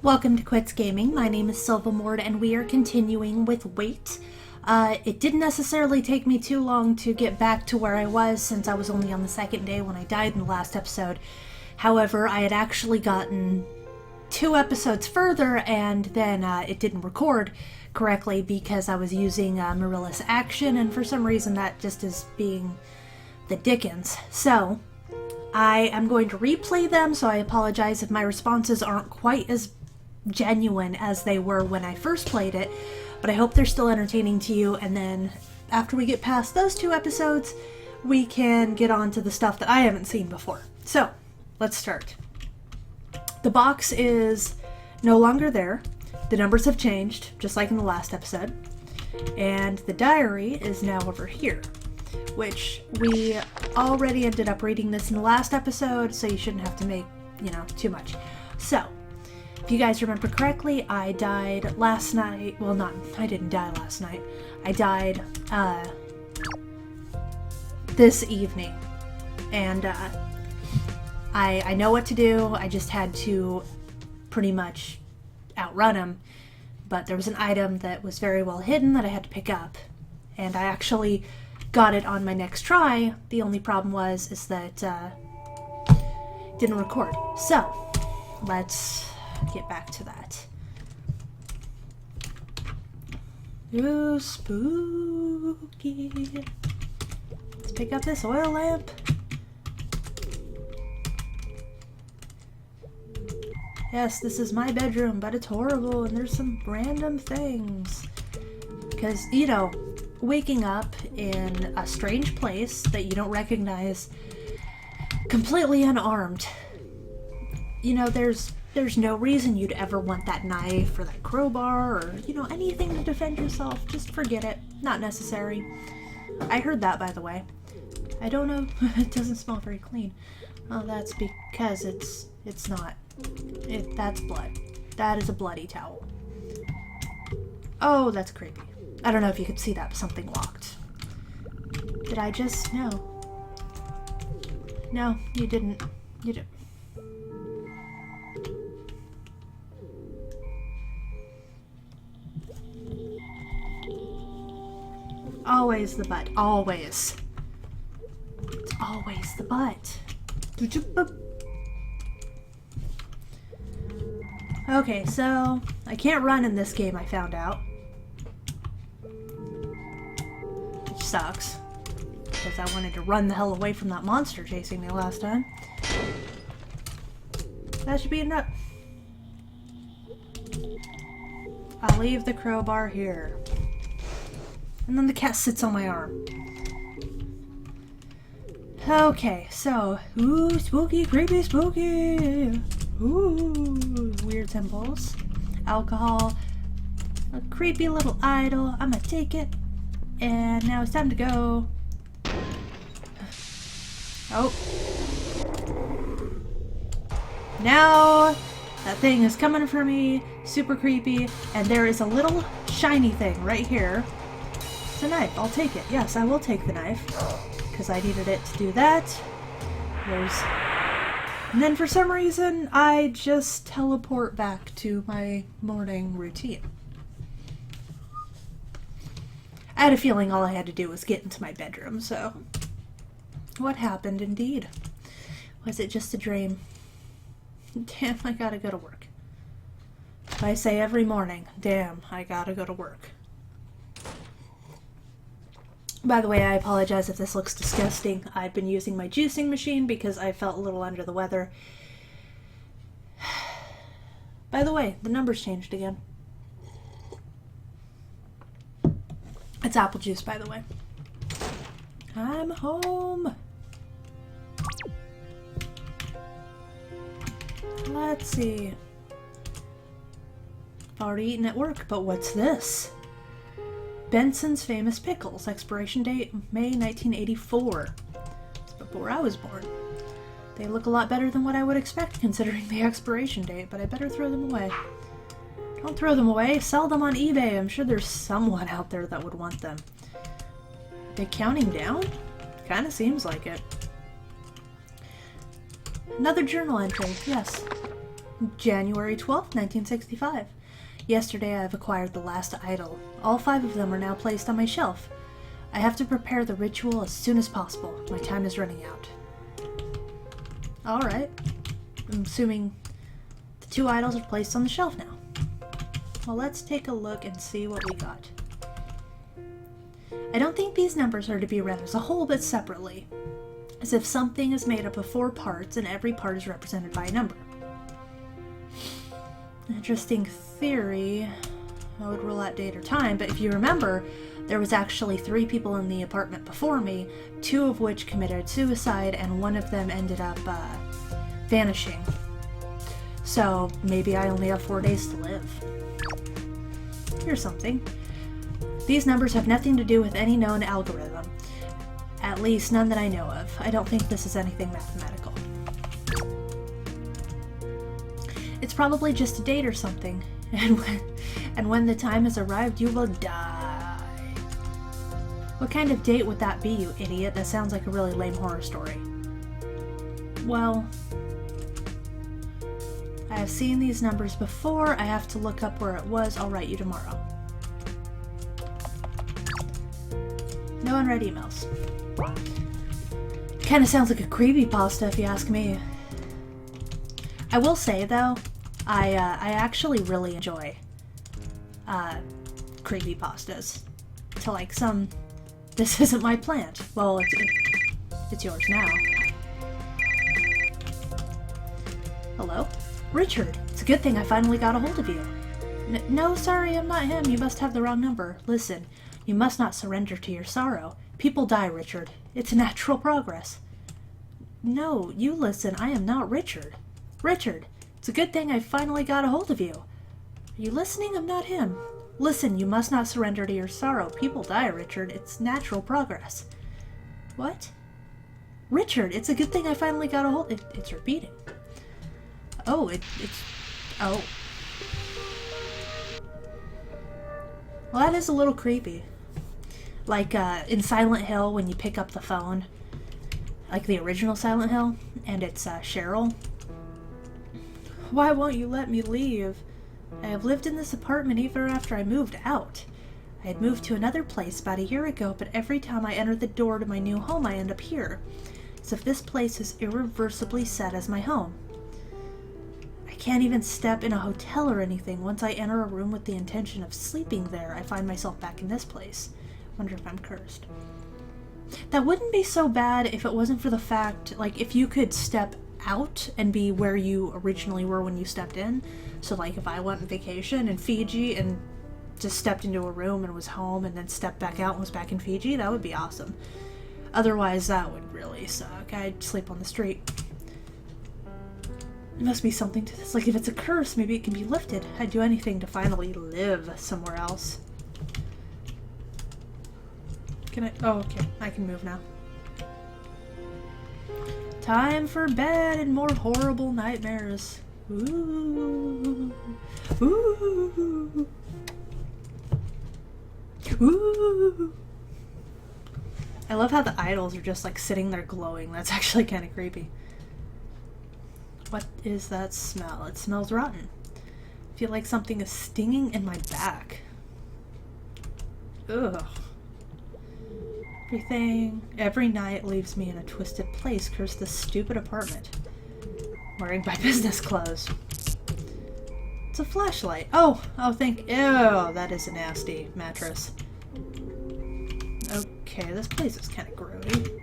Welcome to Quits Gaming. My name is Silvamord, and we are continuing with Wait. It didn't necessarily take me too long to get back to where I was, since I was only on the second day when I died in the last episode. However, I had actually gotten 2 episodes further, and then it didn't record correctly because I was using Marilla's action, and for some reason that just is being the dickens. So, I am going to replay them, so I apologize if my responses aren't quite as genuine as they were when I first played it, but I hope they're still entertaining to you, and then after we get past those 2 episodes, we can get on to the stuff that I haven't seen before. So, let's start. The box is no longer there. The numbers have changed, just like in the last episode, and the diary is now over here, which we already ended up reading this in the last episode, so you shouldn't have to make, too much. So, if you guys remember correctly, I died last night. Well, I didn't die last night. I died, this evening. And, I know what to do. I just had to pretty much outrun him. But there was an item that was very well hidden that I had to pick up. And I actually got it on my next try. The only problem is that, it didn't record. So, let's get back to that. Ooh, spooky. Let's pick up this oil lamp. Yes, this is my bedroom, but it's horrible, and there's some random things. Because, waking up in a strange place that you don't recognize, completely unarmed, there's no reason you'd ever want that knife or that crowbar or, anything to defend yourself. Just forget it. Not necessary. I heard that, by the way. I don't know. It doesn't smell very clean. Oh, that's because it's not. That's blood. That is a bloody towel. Oh, that's creepy. I don't know if you could see that, but something walked. Did I just? No. No, you didn't. You didn't. Always the butt. Always. It's always the butt. Okay, so I can't run in this game, I found out. Which sucks. Because I wanted to run the hell away from that monster chasing me last time. That should be enough. I'll leave the crowbar here. And then the cat sits on my arm. Okay, so, ooh, spooky, creepy, spooky. Ooh, weird symbols. Alcohol. A creepy little idol. I'm gonna take it. And now it's time to go. Oh. Now, that thing is coming for me. Super creepy. And there is a little shiny thing right here. It's a knife. I'll take it. Yes, I will take the knife. Because I needed it to do that. And then for some reason, I just teleport back to my morning routine. I had a feeling all I had to do was get into my bedroom, so what happened indeed? Was it just a dream? Damn, I gotta go to work. I say every morning, damn, I gotta go to work. By the way, I apologize if this looks disgusting. I've been using my juicing machine because I felt a little under the weather. By the way, the numbers changed again. It's apple juice, by the way. I'm home. Let's see. I've already eaten at work, but what's this? Benson's Famous Pickles. Expiration date, May 1984. It's before I was born. They look a lot better than what I would expect considering the expiration date, but I better throw them away. Don't throw them away. Sell them on eBay. I'm sure there's someone out there that would want them. Are they counting down? Kinda seems like it. Another journal entry, yes. January 12th, 1965. Yesterday I've acquired the last idol. All 5 of them are now placed on my shelf. I have to prepare the ritual as soon as possible. My time is running out. Alright. I'm assuming the 2 idols are placed on the shelf now. Well, let's take a look and see what we got. I don't think these numbers are to be read as a whole, but separately, as if something is made up of 4 parts and every part is represented by a number. Interesting theory. I would rule out date or time, but if you remember, there was actually 3 people in the apartment before me, 2 of which committed suicide, and 1 of them ended up vanishing. So maybe I only have 4 days to live. Here's something. These numbers have nothing to do with any known algorithm. At least none that I know of. I don't think this is anything mathematical. It's probably just a date or something. And when the time has arrived, you will die. What kind of date would that be, you idiot? That sounds like a really lame horror story. Well, I have seen these numbers before. I have to look up where it was. I'll write you tomorrow. No unread emails. Kinda sounds like a creepypasta if you ask me. I will say though, I actually really enjoy creepypastas. To like some, this isn't my plant. Well, it's yours now. Hello? Richard, it's a good thing I finally got a hold of you. No, sorry, I'm not him. You must have the wrong number. Listen, you must not surrender to your sorrow. People die, Richard. It's natural progress. No, you listen, I am not Richard. Richard, it's a good thing I finally got a hold of you. Are you listening? I'm not him. Listen, you must not surrender to your sorrow. People die, Richard. It's natural progress. What? Richard, it's a good thing I finally got a hold... It's repeating. Oh, it's... Oh. Well, that is a little creepy. Like, in Silent Hill, when you pick up the phone, like the original Silent Hill, and it's, Cheryl. Why won't you let me leave? I have lived in this apartment even after I moved out. I had moved to another place about a year ago, but every time I enter the door to my new home, I end up here. As if this place is irreversibly set as my home. I can't even step in a hotel or anything. Once I enter a room with the intention of sleeping there, I find myself back in this place. Wonder if I'm cursed. That wouldn't be so bad if it wasn't for the fact, like, if you could step out and be where you originally were when you stepped in. So, like, if I went on vacation in Fiji and just stepped into a room and was home and then stepped back out and was back in Fiji, that would be awesome. Otherwise, that would really suck. I'd sleep on the street. There must be something to this. Like, if it's a curse, maybe it can be lifted. I'd do anything to finally live somewhere else. Can I? Oh, okay. I can move now. Time for bed and more horrible nightmares. Ooh. Ooh. Ooh. I love how the idols are just like sitting there glowing. That's actually kind of creepy. What is that smell? It smells rotten. I feel like something is stinging in my back. Ugh. Every night leaves me in a twisted place. Curse this stupid apartment. Wearing my business clothes. It's a flashlight. Oh, ew, that is a nasty mattress. Okay, this place is kind of grody.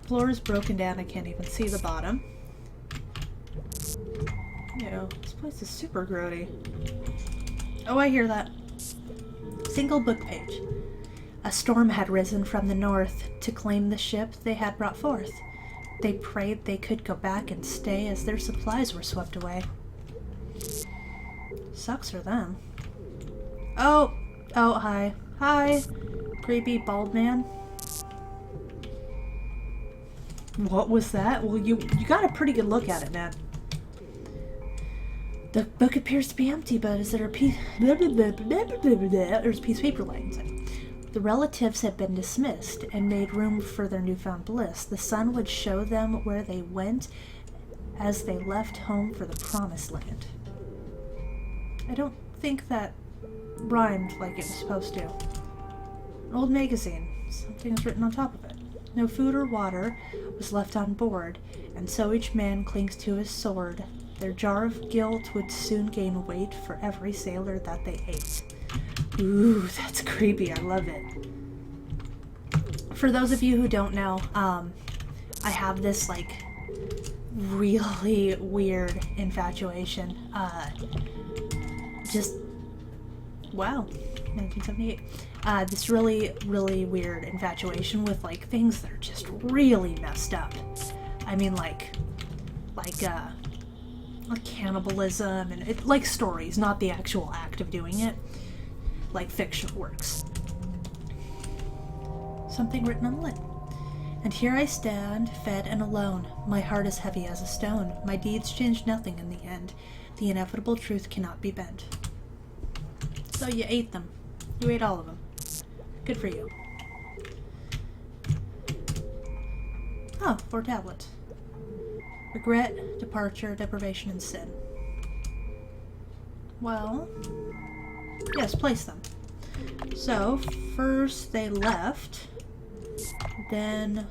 Floor is broken down. I can't even see the bottom. Ew, this place is super grody. Oh, I hear that. Single book page. A storm had risen from the north to claim the ship they had brought forth. They prayed they could go back and stay as their supplies were swept away. Sucks for them. Oh, hi. Hi, creepy bald man. What was that? Well, you got a pretty good look at it, man. The book appears to be empty, but is there a piece... There's a piece of paper lying inside. The relatives had been dismissed and made room for their newfound bliss. The sun would show them where they went as they left home for the promised land. I don't think that rhymed like it was supposed to. An old magazine. Something is written on top of it. No food or water was left on board, and so each man clings to his sword. Their jar of guilt would soon gain weight for every sailor that they ate. Ooh, that's creepy. I love it. For those of you who don't know, I have this, like, really weird infatuation. Wow, 1978. This really, really weird infatuation with, like, things that are just really messed up. I mean, like cannibalism and like stories, not the actual act of doing it, like fictional works. Something written on the lid. And here I stand, fed and alone. My heart is heavy as a stone. My deeds change nothing in the end. The inevitable truth cannot be bent. So you ate them. You ate all of them. Good for you. Oh, 4 tablets. Regret, departure, deprivation, and sin. Well, yes, place them. So, first they left, then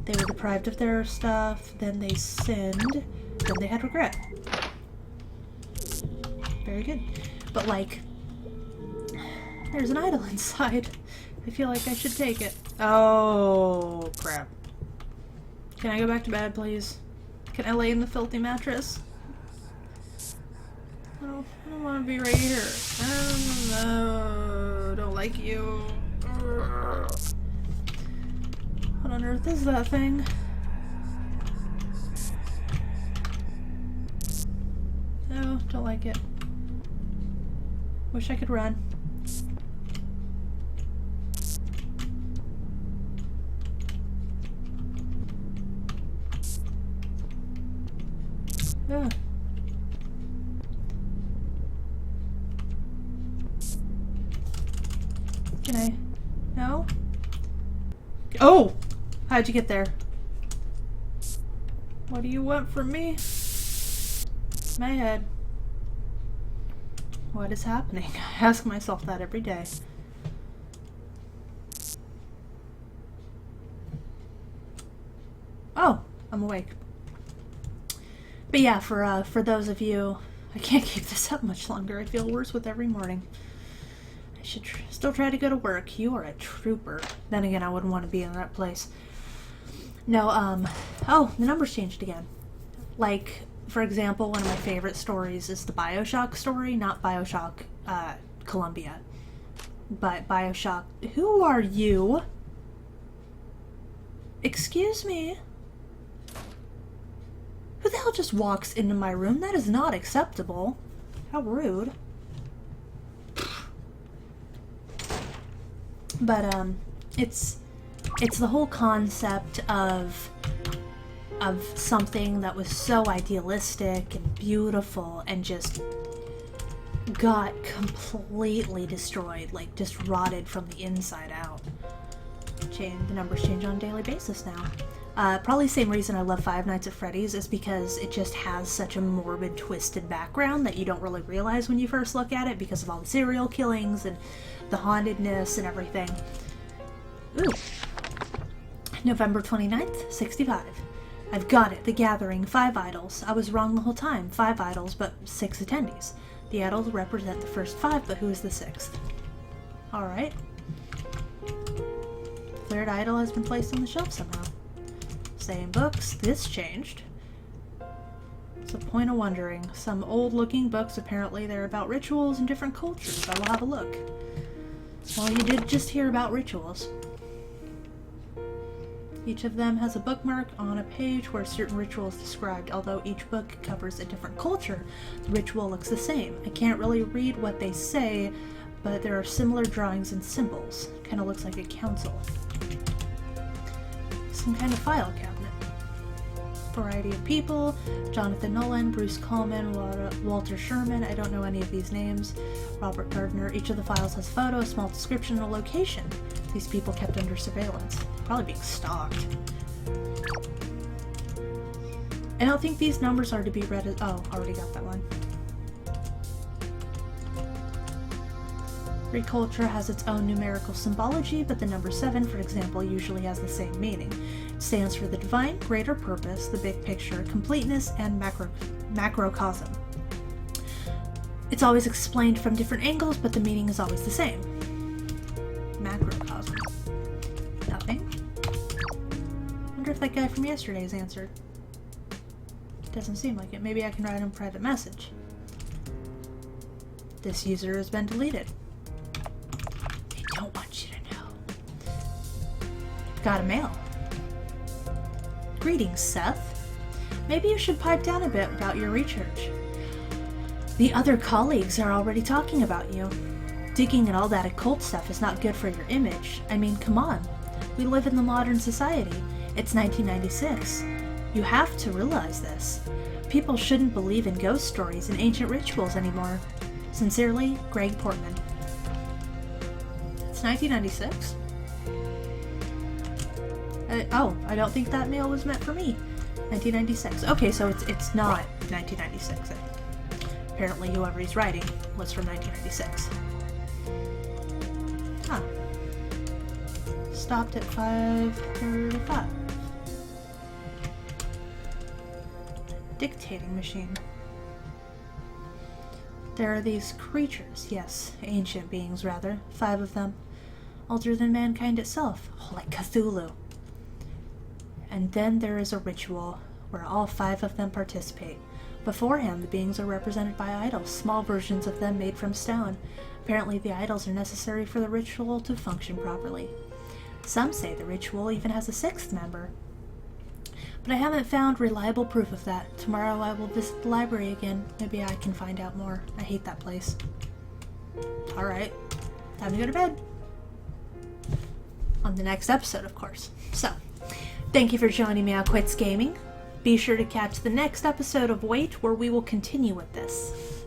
they were deprived of their stuff, then they sinned, then they had regret. Very good. But, like, there's an idol inside. I feel like I should take it. Oh, crap. Can I go back to bed, please? Can I lay in the filthy mattress? I don't want to be right here. No, don't like you. What on earth is that thing? No, don't like it. Wish I could run. Ugh. Can I? No? Oh! How'd you get there? What do you want from me? My head. What is happening? I ask myself that every day. Oh! I'm awake. But yeah, for those of you, I can't keep this up much longer. I feel worse with every morning. I should still try to go to work. You are a trooper. Then again, I wouldn't want to be in that place. No, oh, the numbers changed again. Like, for example, one of my favorite stories is the BioShock story, not BioShock, Columbia, but BioShock. Who are you? Excuse me? Who the hell just walks into my room? That is not acceptable. How rude. But, it's the whole concept of something that was so idealistic and beautiful and just got completely destroyed, like just rotted from the inside out. The numbers change on a daily basis now. Probably the same reason I love Five Nights at Freddy's is because it just has such a morbid, twisted background that you don't really realize when you first look at it because of all the serial killings and the hauntedness and everything. Ooh. November 29th, 65. I've got it. The Gathering. 5 idols. I was wrong the whole time. 5 idols, but 6 attendees. The idols represent the first 5, but who is the 6th? Alright. Third idol has been placed on the shelf somehow. Same books. This changed. It's a point of wondering. Some old-looking books. Apparently they're about rituals in different cultures. I will have a look. Well, you did just hear about rituals. Each of them has a bookmark on a page where certain ritual is described. Although each book covers a different culture, the ritual looks the same. I can't really read what they say, but there are similar drawings and symbols. Kind of looks like a council. Some kind of file cabinet. Variety of people. Jonathan Nolan, Bruce Coleman, Walter Sherman. I don't know any of these names. Robert Gardner. Each of the files has a photo, a small description, and a location. These people kept under surveillance. Probably being stalked. I don't think these numbers are to be read as... Oh, already got that one. Every culture has its own numerical symbology, but the number 7, for example, usually has the same meaning. It stands for the divine, greater purpose, the big picture, completeness, and macrocosm. It's always explained from different angles, but the meaning is always the same. Macrocosm. Nothing. Wonder if that guy from yesterday has answered. Doesn't seem like it. Maybe I can write him a private message. This user has been deleted. They don't want you to know. Got a mail. Greetings, Seth. Maybe you should pipe down a bit about your research. The other colleagues are already talking about you. Digging at all that occult stuff is not good for your image. I mean, come on. We live in the modern society. It's 1996. You have to realize this. People shouldn't believe in ghost stories and ancient rituals anymore. Sincerely, Greg Portman. It's 1996? I don't think that mail was meant for me. 1996. Okay, so it's not 1996. Apparently whoever he's writing was from 1996. Huh. Stopped at 5:35. Dictating machine. There are these creatures, yes, ancient beings rather, 5 of them, older than mankind itself, like Cthulhu. And then there is a ritual where all 5 of them participate. Beforehand, the beings are represented by idols, small versions of them made from stone. Apparently the idols are necessary for the ritual to function properly. Some say the ritual even has a 6th member. But I haven't found reliable proof of that. Tomorrow I will visit the library again. Maybe I can find out more. I hate that place. Alright, time to go to bed. On the next episode, of course. So, thank you for joining me on Quits Gaming. Be sure to catch the next episode of Wait, where we will continue with this.